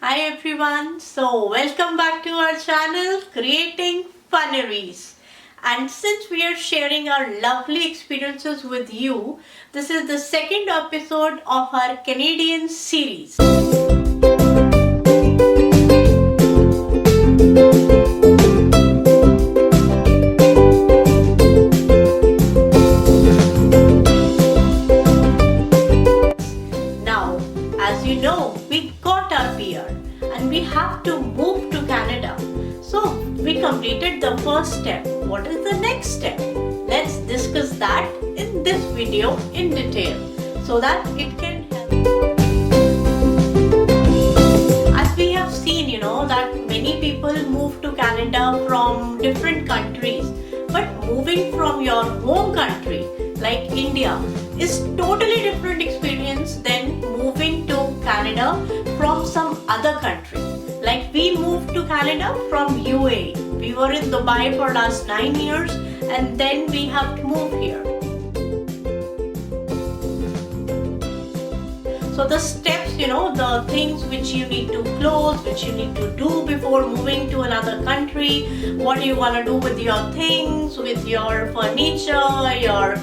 Hi everyone, so welcome back to our channel Creating Funories. And since we are sharing our lovely experiences with you, this is the second episode of our Canadian series. Now, as you know, we got our PR and we have to move to Canada. So, we completed the first step. What is the next step? Let's discuss that in this video in detail so that it can help. As we have seen, that many people move to Canada from different countries, but moving from your home country like India is totally different experience than moving to Canada from some other country. Like we moved to Canada from UAE. We were in Dubai for last 9 years and then we have to move here. So the steps, the things which you need to close, which you need to do before moving to another country, what do you want to do with your things, with your furniture, your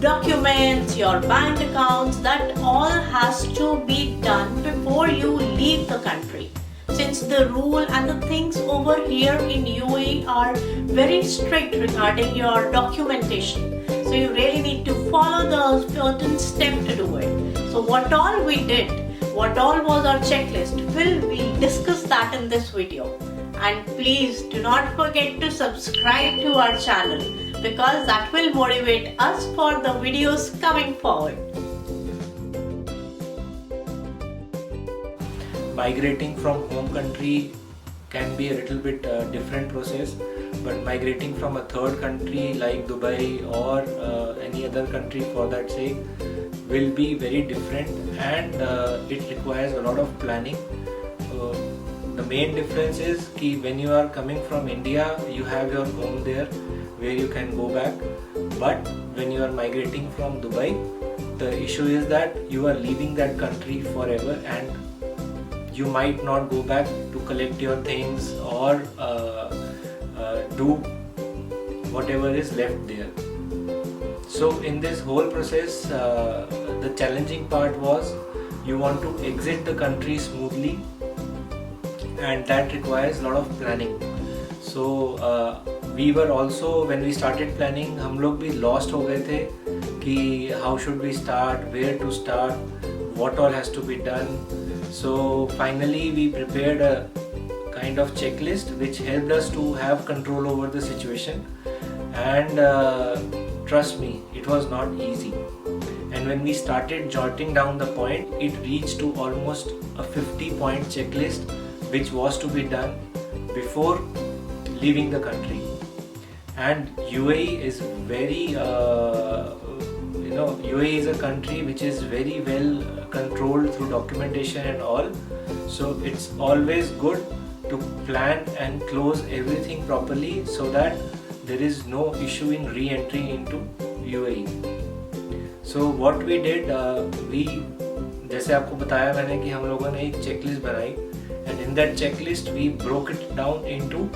documents, your bank accounts, that all has to be done before you leave the country. Since the rule and the things over here in UAE are very strict regarding your documentation. So you really need to follow the certain step to do it. So what all we did, what all was our checklist, we'll discuss that in this video. And please do not forget to subscribe to our channel because that will motivate us for the videos coming forward. Migrating from home country can be a little bit different process, but migrating from a third country like Dubai or any other country for that sake will be very different, and it requires a lot of planning. The main difference is that when you are coming from India, you have your home there where you can go back, but when you are migrating from Dubai, the issue is that you are leaving that country forever and you might not go back to collect your things or do whatever is left there. So in this whole process, the challenging part was you want to exit the country smoothly, and that requires a lot of planning. So we were also, when we started planning, हम लोग भी lost हो गए थे कि how should we start, where to start, what all has to be done. So finally we prepared a kind of checklist which helped us to have control over the situation, and trust me, it was not easy. And when we started jotting down the point, it reached to almost a 50-point checklist which was to be done before leaving the country. And UAE is very UAE is a country which is very well controlled through documentation and all, so it's always good to plan and close everything properly so that there is no issue in re-entry into UAE. So what we did, जैसे आपको बताया मैंने कि हम लोगों ने एक checklist बनाई, and in that checklist we broke it down into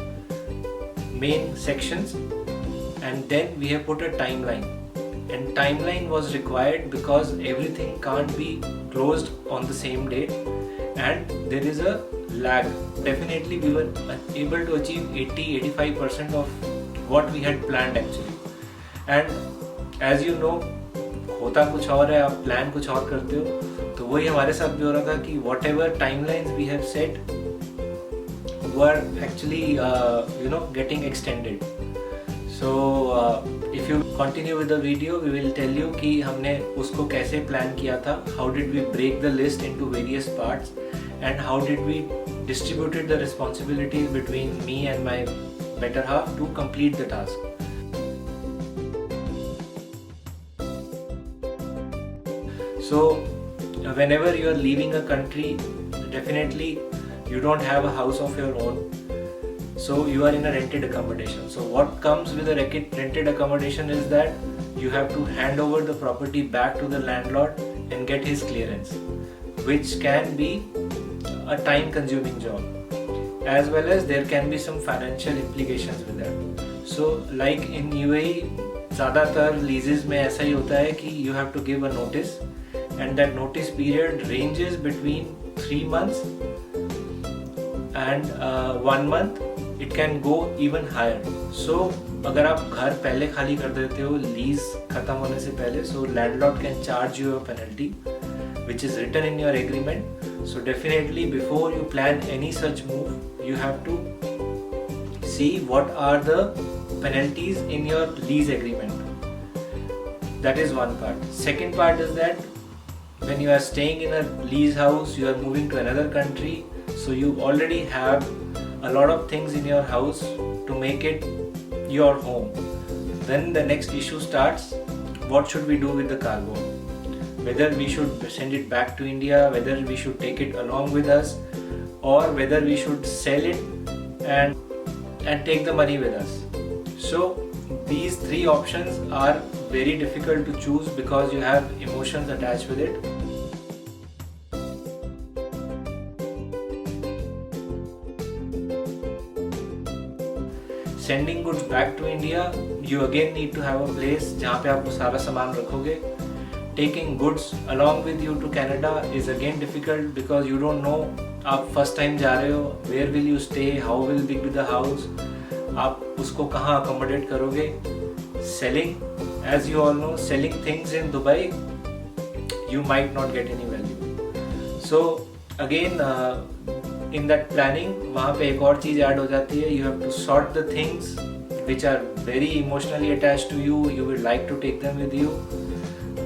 main sections, and then we have put a timeline. And timeline was required because everything can't be closed on the same day and there is a lag. Definitely we were able to achieve 80-85% of what we had planned actually. And as you know, होता कुछ और है, आप plan कुछ और करते हो, तो वही हमारे साथ भी हो रहा था कि whatever timelines we have set were actually getting extended. So if you continue with the video, we will tell you कि हमने उसको कैसे plan किया था, how did we break the list into various parts, and how did we distributed the responsibilities between me and my better half to complete the task. So whenever you are leaving a country, definitely you don't have a house of your own. So you are in a rented accommodation. So what comes with a rented accommodation is that you have to hand over the property back to the landlord and get his clearance, which can be a time consuming job, as well as there can be some financial implications with that. So like in UAE ज़्यादातर leases में ऐसा ही होता है कि you have to give a notice, and that notice period ranges between 3 months and 1 month. It can go even higher. So अगर आप घर पहले खाली कर देते हो लीज खत्म होने से पहले, so landlord can charge you a penalty which is written in your agreement. So definitely before you plan any such move, you have to see what are the penalties in your lease agreement. That is one part. Second part is that when you are staying in a lease house, you are moving to another country, so you already have a lot of things in your house to make it your home. Then the next issue starts: what should we do with the cargo? Whether we should send it back to India, whether we should take it along with us, or whether we should sell it and take the money with us. So these three options are very difficult to choose because you have emotions attached with it. Sending goods back to India, you again need to have a place जहाँ पे आप वो सारा सामान रखोगे. Taking goods along with you to Canada is again difficult because you don't know. आप first time जा रहे हो, where will you stay, how will be the house, आप उसको कहाँ accommodate करोगे. Selling, as you all know, selling things in Dubai, you might not get any value. So again, in that planning, वहाँ पे एक और चीज़ ऐड हो जाती है. You have to sort the things which are very emotionally attached to you. You would like to take them with you,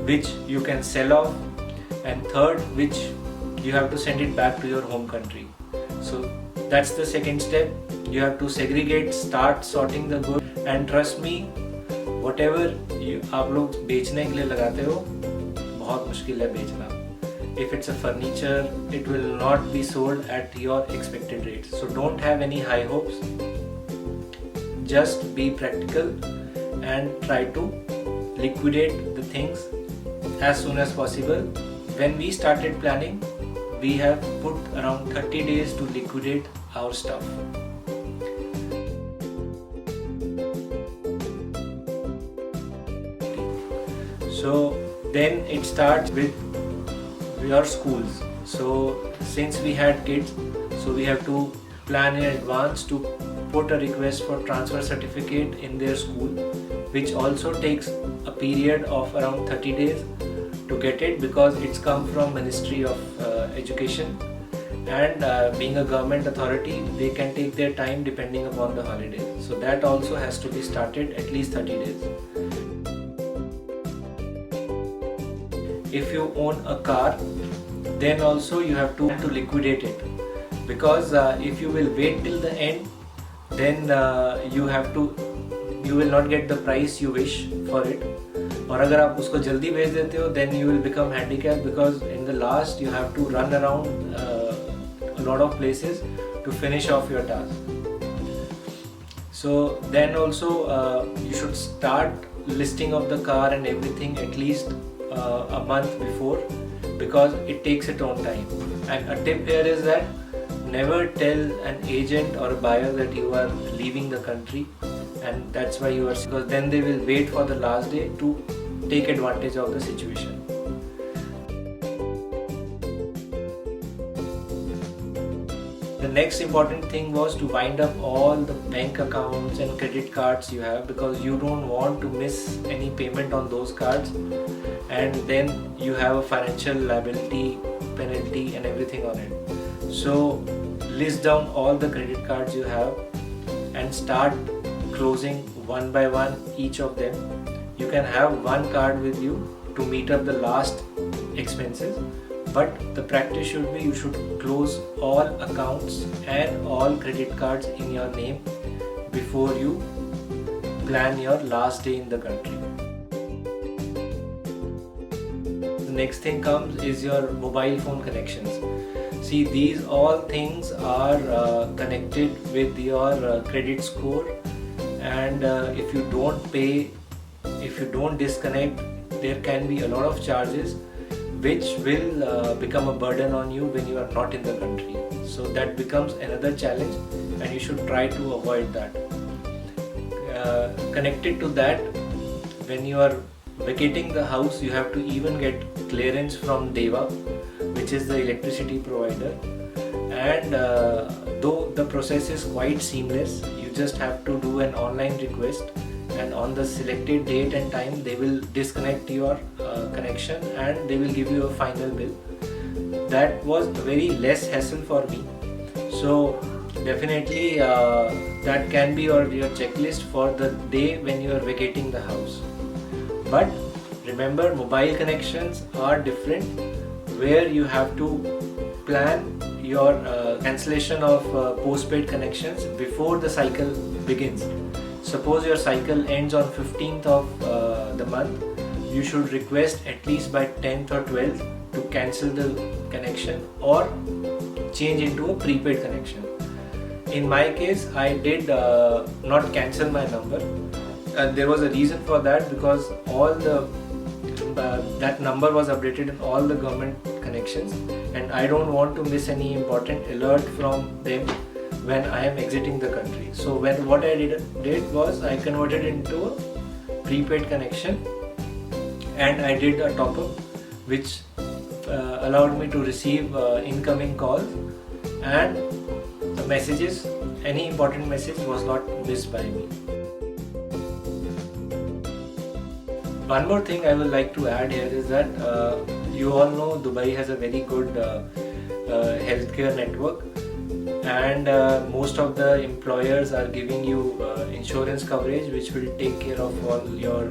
which you can sell off, and third, which you have to send it back to your home country. So that's the second step. You have to segregate, start sorting the goods, and trust me, whatever आप लोग बेचने के लिए लगाते हो बहुत मुश्किल है बेचना. If it's a furniture, it will not be sold at your expected rates. So don't have any high hopes. Just be practical and try to liquidate the things as soon as possible. When we started planning, we have put around 30 days to liquidate our stuff. So then it starts with your schools. So since we had kids, so we have to plan in advance to put a request for transfer certificate in their school, which also takes a period of around 30 days to get it because it's come from Ministry of Education, and being a government authority, they can take their time depending upon the holidays. So that also has to be started at least 30 days. If you own a car, then also you have to liquidate it, because if you will wait till the end, then you will not get the price you wish for it. और अगर आप उसको जल्दी भेज देते हो, then you will become handicapped because in the last you have to run around a lot of places to finish off your task. So then also you should start listing of the car and everything at least a month before, because it takes its own time. And a tip here is that never tell an agent or a buyer that you are leaving the country, and that's why you are, because then they will wait for the last day to take advantage of the situation. The next important thing was to wind up all the bank accounts and credit cards you have, because you don't want to miss any payment on those cards, and then you have a financial liability, penalty and everything on it. So list down all the credit cards you have and start closing one by one each of them. You can have one card with you to meet up the last expenses, but the practice should be you should close all accounts and all credit cards in your name before you plan your last day in the country. The next thing comes is your mobile phone connections. See, these all things are connected with your credit score, and if you don't pay, if you don't disconnect, there can be a lot of charges which will become a burden on you when you are not in the country. So that becomes another challenge, and you should try to avoid that. Connected to that, when you are vacating the house, you have to even get clearance from DEWA, which is the electricity provider. And though the process is quite seamless, you just have to do an online request, and on the selected date and time they will disconnect your connection and they will give you a final bill. That was very less hassle for me. So definitely that can be your checklist for the day when you are vacating the house. But remember, mobile connections are different, where you have to plan your cancellation of postpaid connections before the cycle begins. Suppose your cycle ends on 15th of the month, you should request at least by 10th or 12th to cancel the connection or change into a prepaid connection. In my case, I did not cancel my number. There was a reason for that, because all the that number was updated in all the government connections, and I don't want to miss any important alert from them when I am exiting the country. So what I did was I converted into a prepaid connection, and I did a top up which allowed me to receive incoming calls, and the messages, any important message was not missed by me. One more thing I would like to add here is that you all know Dubai has a very good healthcare network, and most of the employers are giving you insurance coverage which will take care of all your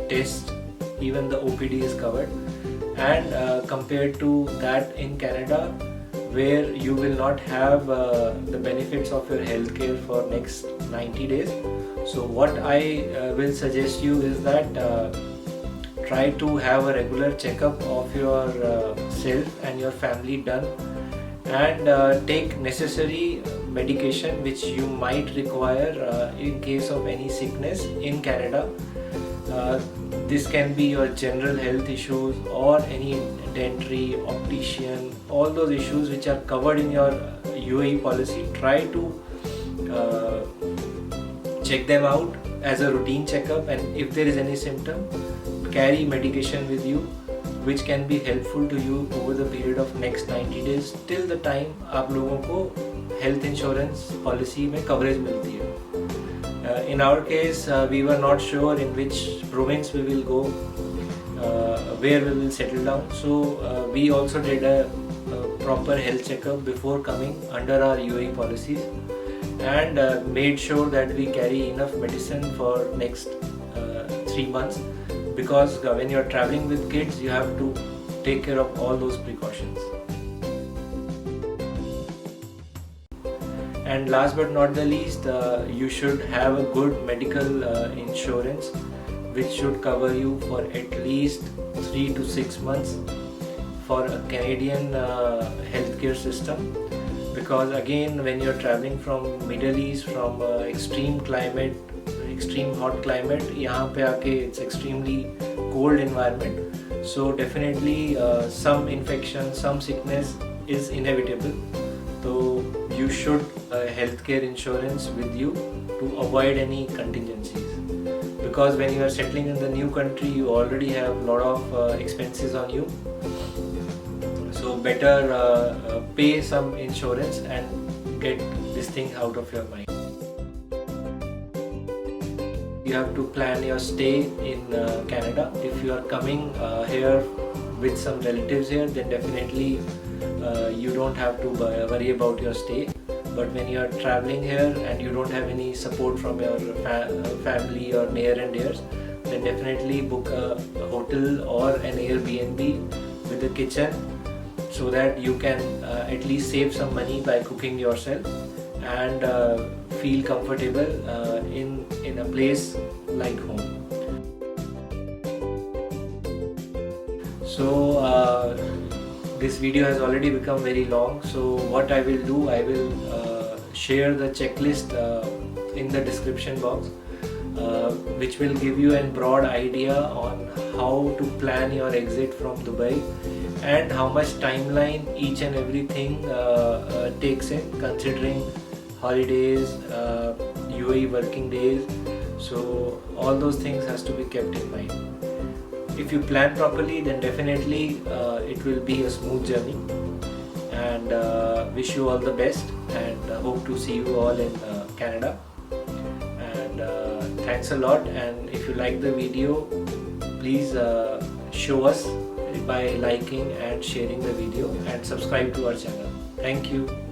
tests. Even the OPD is covered. And compared to that in Canada, where you will not have the benefits of your healthcare for next 90 days. So what I will suggest you is that try to have a regular checkup of your self and your family done, and take necessary medication which you might require in case of any sickness in Canada. This can be your general health issues or any dentistry, optician, all those issues which are covered in your UAE policy. Try to check them out as a routine checkup, and if there is any symptom, carry medication with you which can be helpful to you over the period of next 90 days till the time आप लोगों को health insurance policy में coverage मिलती है. In our case, we were not sure in which province we will go, where we will settle down. So we also did a proper health checkup before coming under our UAE policies, and made sure that we carry enough medicine for next 3 months, because when you are traveling with kids, you have to take care of all those precautions. And last but not the least, you should have a good medical insurance which should cover you for at least 3 to 6 months for a Canadian healthcare system. Because again, when you're traveling from Middle East, from extreme climate, extreme hot climate, यहाँ पे आके it's extremely cold environment. So definitely some infection, some sickness is inevitable. So you should healthcare insurance with you to avoid any contingencies. Because when you are settling in the new country, you already have a lot of expenses on you. So better pay some insurance and get this thing out of your mind. You have to plan your stay in Canada. If you are coming here with some relatives here, then definitely you don't have to worry about your stay. But when you are traveling here and you don't have any support from your family or near and dears, then definitely book a hotel or an Airbnb with a kitchen, so that you can at least save some money by cooking yourself and feel comfortable in a place like home. So this video has already become very long, so what I will do, I will share the checklist in the description box, which will give you a broad idea on how to plan your exit from Dubai and how much timeline each and everything takes in, considering holidays, UAE working days. So all those things has to be kept in mind. If you plan properly, then definitely it will be a smooth journey, and wish you all the best, and hope to see you all in Canada. And thanks a lot, and if you like the video, please show us by liking and sharing the video, and subscribe to our channel. Thank you.